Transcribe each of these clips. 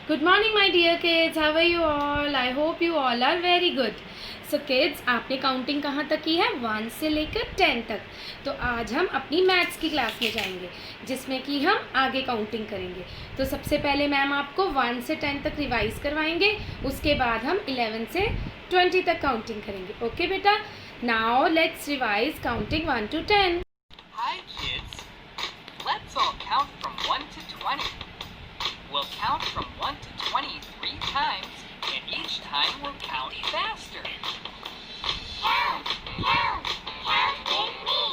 Good morning my dear kids, how are you all? I hope you all are very good. So kids, आपने counting कहाँ तक की है? 1 से लेकर 10 तक. तो आज हम अपनी मैथ्स की क्लास में जाएंगे जिसमें कि हम आगे काउंटिंग करेंगे. तो सबसे पहले मैम आपको 1 से 10 तक रिवाइज करवाएंगे, उसके बाद हम 11 से 20 तक काउंटिंग करेंगे. ओके बेटा, now let's revise counting 1 to 10. Hi kids, let's all count from 1 to 20. We'll count from 1 to 20 3 times, and each time we'll count faster. Count with me.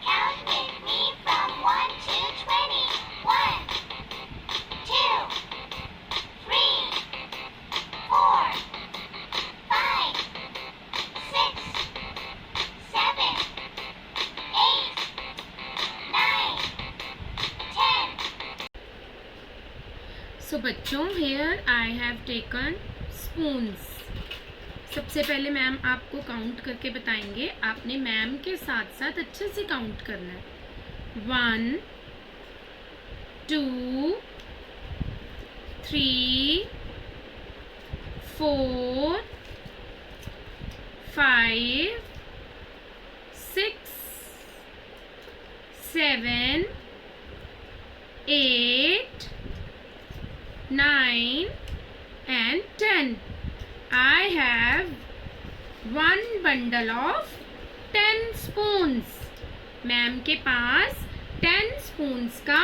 Count with me from 1 to 20. 1, 2, 3, 4, 5, 6, 7, 8, 9, 10. सो बच्चों, here I have taken spoons. सबसे पहले ma'am आपको count करके बताएंगे. आपने ma'am के साथ साथ अच्छे से काउंट करना है. 1 2 3 4 5 6 7 8 9 and 10. I have one bundle of 10 spoons. Ma'am के पास 10 spoons का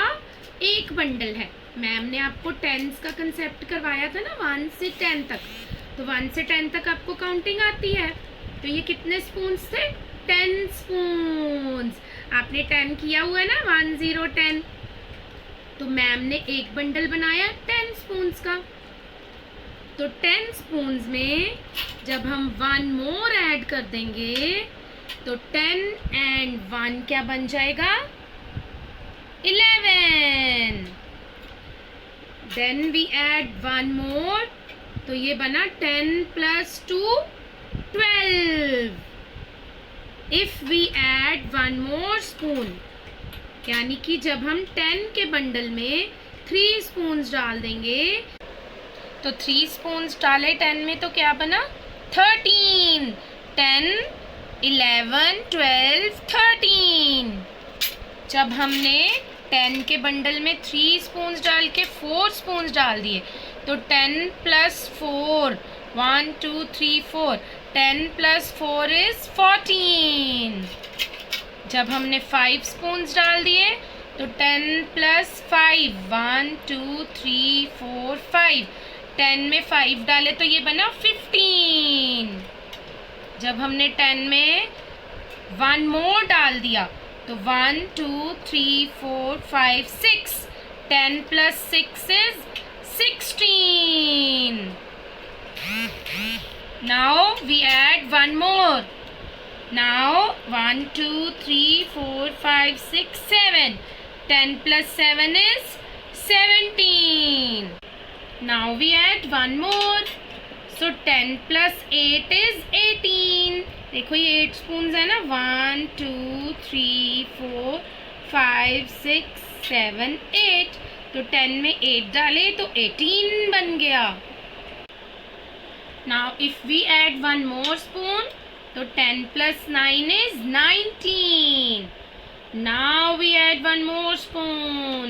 एक बंडल है. मैम ने आपको टेंस का कंसेप्ट करवाया था ना, 1 से 10 तक. तो 1 से 10 तक आपको काउंटिंग आती है. तो ये कितने स्पून्स थे? 10 स्पून्स. आपने 10 किया हुआ है ना, 1 0 10. तो मैम ने एक बंडल बनाया 10 स्पून्स का. तो 10 स्पून्स में जब हम 1 मोर ऐड कर देंगे तो 10 and 1 क्या बन जाएगा? 11. देन वी ऐड 1 मोर, तो ये बना 10 + 2 12. If we add 1 more spoon, यानी कि जब हम 10 के बंडल में 3 स्पून्स डाल देंगे, तो 3 स्पून्स डाले 10 में तो क्या बना? 13. 10 11 12 13. जब हमने 10 के बंडल में 3 स्पून्स डाल के 4 स्पून्स डाल दिए, तो 10 + 4 1 2 3 4. 10 + 4 is 14. जब हमने 5 स्पून्स डाल दिए तो 10 + 5 1 2 3 4 5. 10 में 5 डाले तो ये बना 15. जब हमने 10 में 1 मोर डाल दिया तो 1 2 3 4 5 6. 10 + 6 is 16. Now we add 1 more. Now 1 2 3 4 5 6 7. 10 + 7 is 17. Now we add 1 more. So 10 + 8 is 18. देखो ये 8 स्पून्स है ना, 1 2 3 4 5 6 7 8. तो 10 में 8 डाले तो 18 बन गया. Now if we add 1 more spoon, तो 10 + 9 is 19. Now we add 1 more spoon.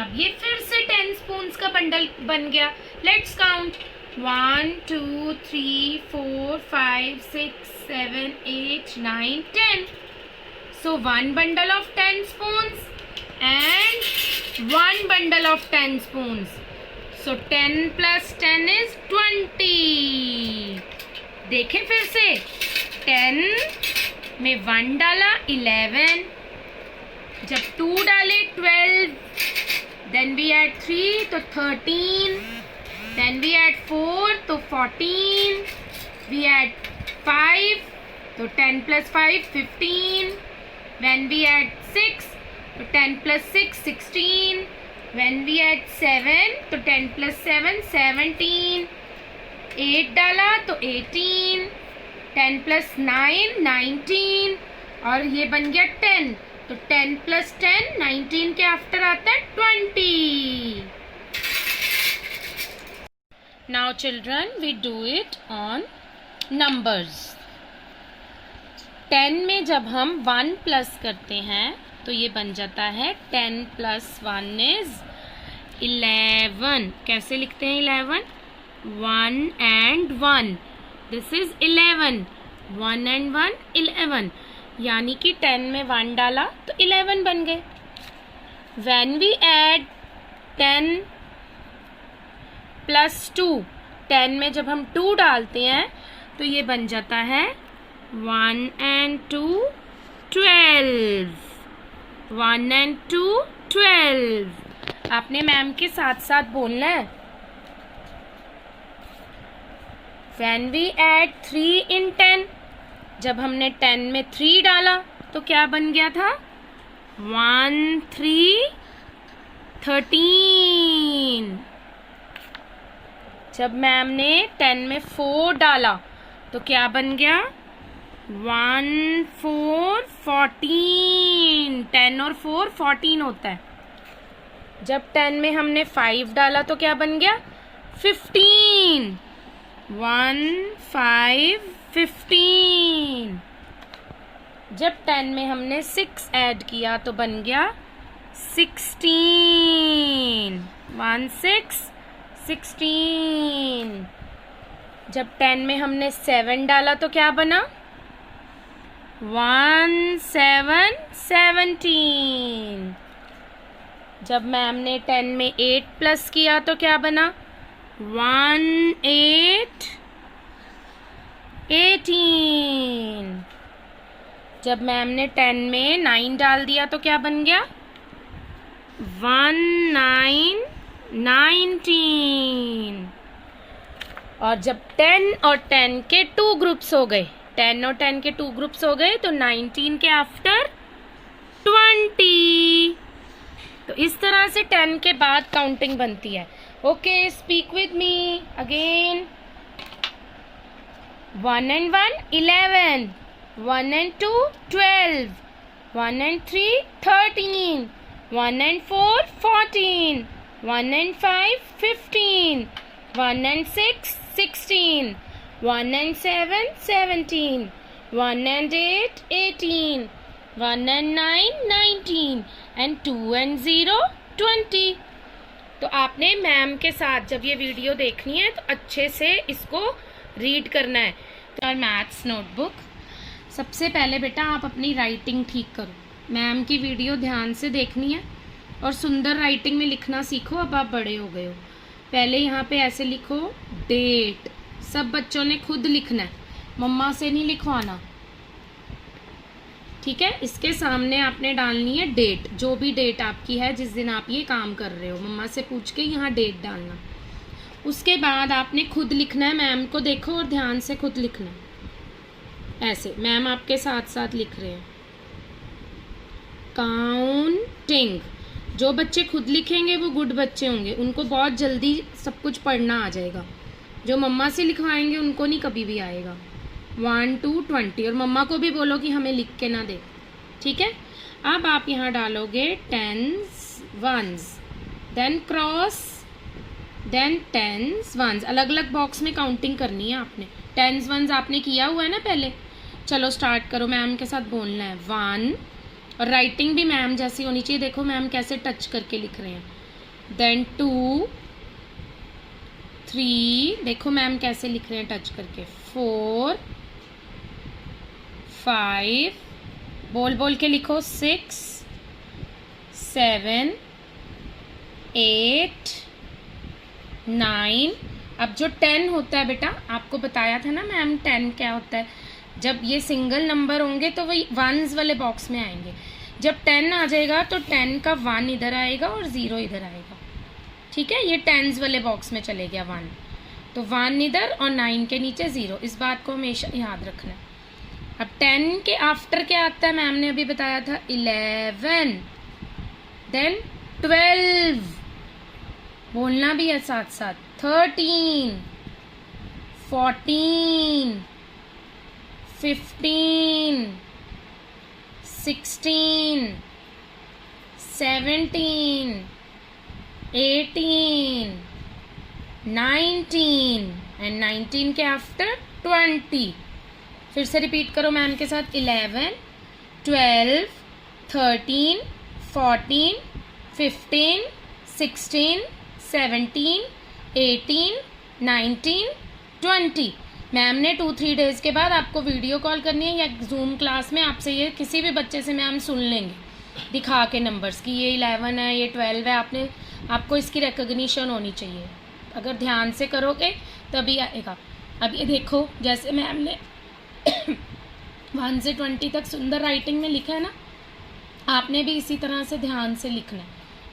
अब ये फिर से 10 स्पून्स का बंडल बन गया. Let's count. 1 2 3 4 5 6 7 8 9 10. So 1 bundle of 10 spoons and 1 bundle of 10 spoons. So 10 + 10 is 20. देखें फिर से. 10 में 1 डाला 11. जब 2 डाले 12. Then we add 3 तो 13. Then we add 4 तो 14. We add 5 तो 10 + 5 15. When we add 6 तो 10 + 6 16. When we add 7 तो 10 + 7 17. 8 डाला तो 18. 10 + 9 19. और ये बन गया 10. तो 10 + 10 19 के आफ्टर आता है 20. Now children we do it on numbers. 10 में जब हम 1 प्लस करते हैं तो ये बन जाता है 10 प्लस 1 इज 11। कैसे लिखते हैं 11? 1 and 1, दिस इज 11। 1 and 1 11, यानी कि 10 में 1 डाला तो 11 बन गए। When we add 10 plus 2, 10 में जब हम 2 डालते हैं तो ये बन जाता है 1 and 2 12। 1 and 2 12। आपने मैम के साथ साथ बोलना है। When we add 3 in 10, जब हमने 10 में 3 डाला तो क्या बन गया था? 1 3 13। जब मैम ने 10 में 4 डाला तो क्या बन गया? 1 4 14। 10 और 4 14 होता है। जब 10 में हमने 5 डाला तो क्या बन गया? 15। 1 5 15। जब 10 में हमने 6 ऐड किया तो बन गया 16। 1 6 16। जब 10 में हमने 7 डाला तो क्या बना? 1 7 17। जब मैम ने 10 में 8 प्लस किया तो क्या बना? 1 8 18। जब मैम ने 10 में 9 डाल दिया तो क्या बन गया? 1 9 19। और जब 10 और 10 के 2 ग्रुप्स हो गए, 10 और 10 के 2 ग्रुप्स हो गए तो 19 के आफ्टर 20। तो इस तरह से 10 के बाद काउंटिंग बनती है। Okay, speak with me again. 1 and 1 11। 1 and 2 12। 1 and 3 13। 1 and 4 14। 1 and 5 15। 1 and 6 16। 1 and 7 17। 1 and 8 18। 1 and 9 19। and 2 and 0 20। तो आपने मैम के साथ जब ये वीडियो देखनी है तो अच्छे से इसको रीड करना है। तो मैथ्स नोटबुक, सबसे पहले बेटा आप अपनी राइटिंग ठीक करो। मैम की वीडियो ध्यान से देखनी है और सुंदर राइटिंग में लिखना सीखो। अब आप बड़े हो गए हो। पहले यहाँ पे ऐसे लिखो डेट। सब बच्चों ने खुद लिखना है, मम्मा से नहीं लिखवाना, ठीक है। इसके सामने आपने डालनी है डेट, जो भी डेट आपकी है जिस दिन आप ये काम कर रहे हो, मम्मा से पूछ के यहाँ डेट डालना। उसके बाद आपने खुद लिखना है, मैम को देखो और ध्यान से खुद लिखना है। ऐसे मैम आपके साथ साथ लिख रहे हैं। काउंटिंग, जो बच्चे खुद लिखेंगे वो गुड बच्चे होंगे, उनको बहुत जल्दी सब कुछ पढ़ना आ जाएगा। जो मम्मा से लिखवाएंगे उनको नहीं कभी भी आएगा। 1 2 20। और मम्मा को भी बोलो कि हमें लिख के ना दे, ठीक है। अब आप यहाँ डालोगे 10s 1s, then cross, then 10s 1s। अलग अलग बॉक्स में काउंटिंग करनी है आपने। 10s 1s आपने किया हुआ है ना पहले। चलो स्टार्ट करो, मैम के साथ बोलना है 1। और राइटिंग भी मैम जैसी होनी चाहिए। देखो मैम कैसे टच करके लिख रहे हैं। देन 2 3, देखो मैम कैसे लिख रहे हैं टच करके। 4 5, बोल बोल के लिखो। 6 7 8 9। अब जो 10 होता है बेटा, आपको बताया था ना मैम 10 क्या होता है। जब ये सिंगल नंबर होंगे तो वही 1s वाले बॉक्स में आएंगे। जब 10 आ जाएगा तो 10 का 1 इधर आएगा और 0 इधर आएगा, ठीक है। ये 10s वाले बॉक्स में चले गया 1, तो 1 इधर और 9 के नीचे 0। इस बात को हमेशा याद रखना है। अब 10 के आफ्टर क्या आता है, मैम ने अभी बताया था 11, देन 12, बोलना भी है साथ साथ। 13 14 15 16 17 18 19 एंड 19 के आफ्टर 20. फिर से रिपीट करो मैम के साथ. 11, 12, 13, 14, 15, 16, 17, 18, 19, 20. मैम ने 2-3 डेज़ के बाद आपको वीडियो कॉल करनी है या जूम क्लास में आपसे ये किसी भी बच्चे से मैम सुन लेंगे दिखा के नंबर्स की ये 11 है ये 12 है. आपको इसकी रिकग्निशन होनी चाहिए. अगर ध्यान से करोगे तभी आएगा. अब ये देखो जैसे मैम ने 1 से 20 तक सुंदर राइटिंग में लिखा है ना, आपने भी इसी तरह से ध्यान से लिखना है.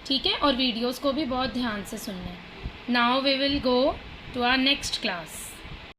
ठीक है, और वीडियोस को भी बहुत ध्यान से सुनना है. Now we will go to our next class.